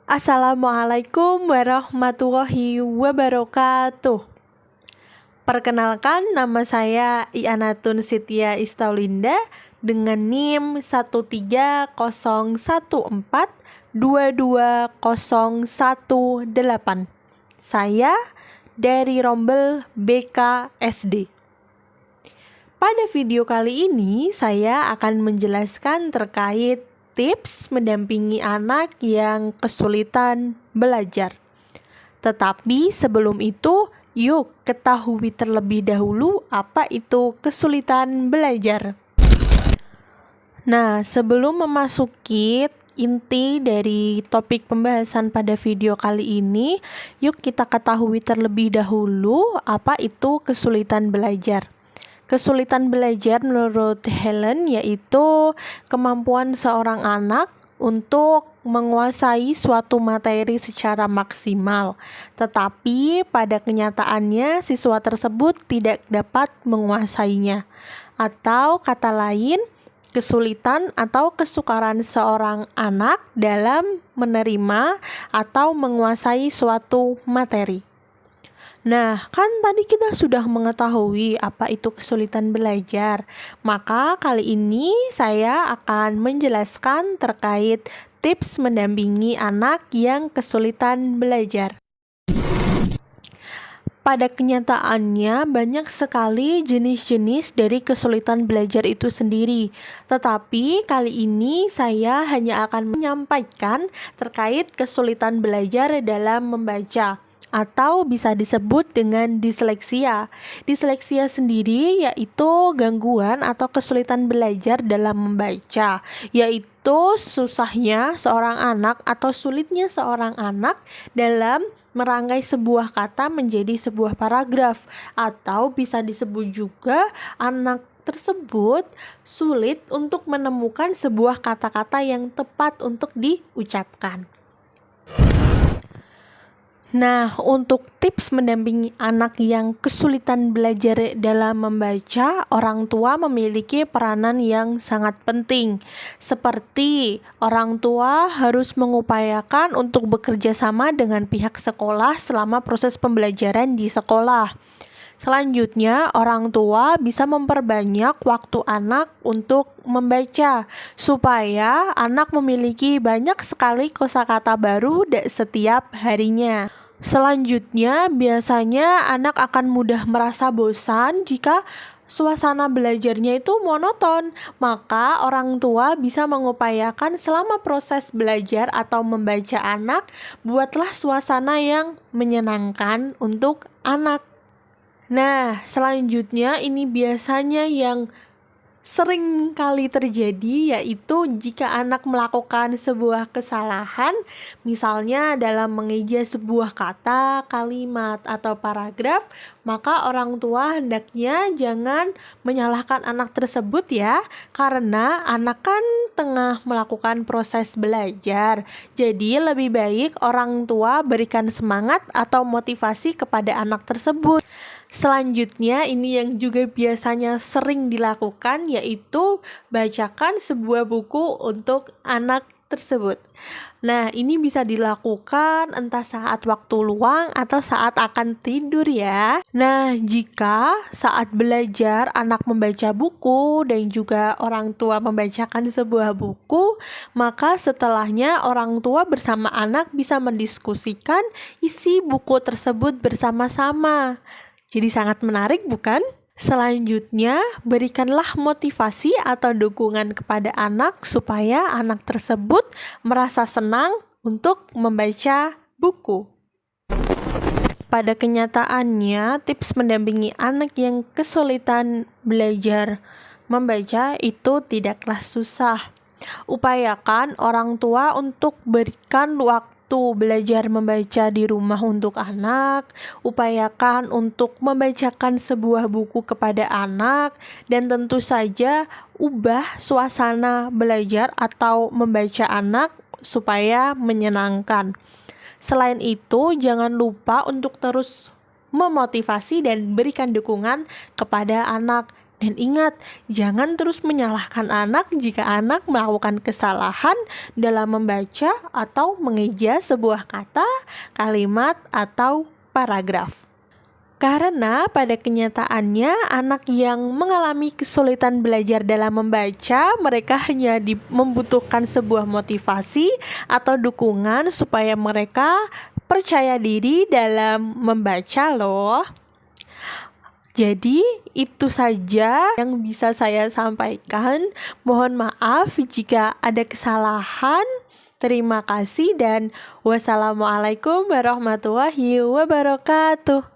Assalamualaikum warahmatullahi wabarakatuh. Perkenalkan, nama saya Ianatun Sitya Istaulinda dengan NIM 130422018. Saya dari Rombel BKSD. Pada video kali ini saya akan menjelaskan terkait tips mendampingi anak yang kesulitan belajar. Tetapi sebelum itu, yuk ketahui terlebih dahulu apa itu kesulitan belajar. Nah, sebelum memasuki inti dari topik pembahasan pada video kali ini, yuk kita ketahui terlebih dahulu apa itu kesulitan belajar. Kesulitan belajar menurut Helen yaitu kemampuan seorang anak untuk menguasai suatu materi secara maksimal, tetapi pada kenyataannya siswa tersebut tidak dapat menguasainya. Atau kata lain, kesulitan atau kesukaran seorang anak dalam menerima atau menguasai suatu materi. Nah, kan tadi kita sudah mengetahui apa itu kesulitan belajar. Maka kali ini saya akan menjelaskan terkait tips mendampingi anak yang kesulitan belajar. Pada kenyataannya banyak sekali jenis-jenis dari kesulitan belajar itu sendiri. Tetapi kali ini saya hanya akan menyampaikan terkait kesulitan belajar dalam membaca, atau bisa disebut dengan disleksia. Disleksia sendiri yaitu gangguan atau kesulitan belajar dalam membaca, yaitu susahnya seorang anak atau sulitnya seorang anak dalam merangkai sebuah kata menjadi sebuah paragraf, atau bisa disebut juga anak tersebut sulit untuk menemukan sebuah kata-kata yang tepat untuk diucapkan. Nah, untuk tips mendampingi anak yang kesulitan belajar dalam membaca, orang tua memiliki peranan yang sangat penting. Seperti orang tua harus mengupayakan untuk bekerja sama dengan pihak sekolah selama proses pembelajaran di sekolah. Selanjutnya, orang tua bisa memperbanyak waktu anak untuk membaca, supaya anak memiliki banyak sekali kosakata baru setiap harinya. Selanjutnya, biasanya anak akan mudah merasa bosan jika suasana belajarnya itu monoton. Maka orang tua bisa mengupayakan selama proses belajar atau membaca anak, buatlah suasana yang menyenangkan untuk anak. Nah, selanjutnya ini biasanya yang sering kali terjadi, yaitu jika anak melakukan sebuah kesalahan, misalnya dalam mengeja sebuah kata, kalimat, atau paragraf, maka orang tua hendaknya jangan menyalahkan anak tersebut ya, karena anak kan tengah melakukan proses belajar. Jadi lebih baik orang tua berikan semangat atau motivasi kepada anak tersebut. Selanjutnya, ini yang juga biasanya sering dilakukan, yaitu bacakan sebuah buku untuk anak tersebut. Nah, ini bisa dilakukan entah saat waktu luang atau saat akan tidur ya. Nah, jika saat belajar anak membaca buku dan juga orang tua membacakan sebuah buku, maka setelahnya orang tua bersama anak bisa mendiskusikan isi buku tersebut bersama-sama. Jadi sangat menarik, bukan? Selanjutnya, berikanlah motivasi atau dukungan kepada anak supaya anak tersebut merasa senang untuk membaca buku. Pada kenyataannya, tips mendampingi anak yang kesulitan belajar membaca itu tidaklah susah. Upayakan orang tua untuk berikan waktu belajar membaca di rumah untuk anak, upayakan untuk membacakan sebuah buku kepada anak, dan tentu saja ubah suasana belajar atau membaca anak supaya menyenangkan. Selain itu, jangan lupa untuk terus memotivasi dan berikan dukungan kepada anak Dan ingat, jangan terus menyalahkan anak jika anak melakukan kesalahan dalam membaca atau mengeja sebuah kata, kalimat, atau paragraf. Karena pada kenyataannya anak yang mengalami kesulitan belajar dalam membaca, mereka hanya membutuhkan sebuah motivasi atau dukungan supaya mereka percaya diri dalam membaca loh. Jadi itu saja yang bisa saya sampaikan. Mohon maaf jika ada kesalahan. Terima kasih dan wassalamualaikum warahmatullahi wabarakatuh.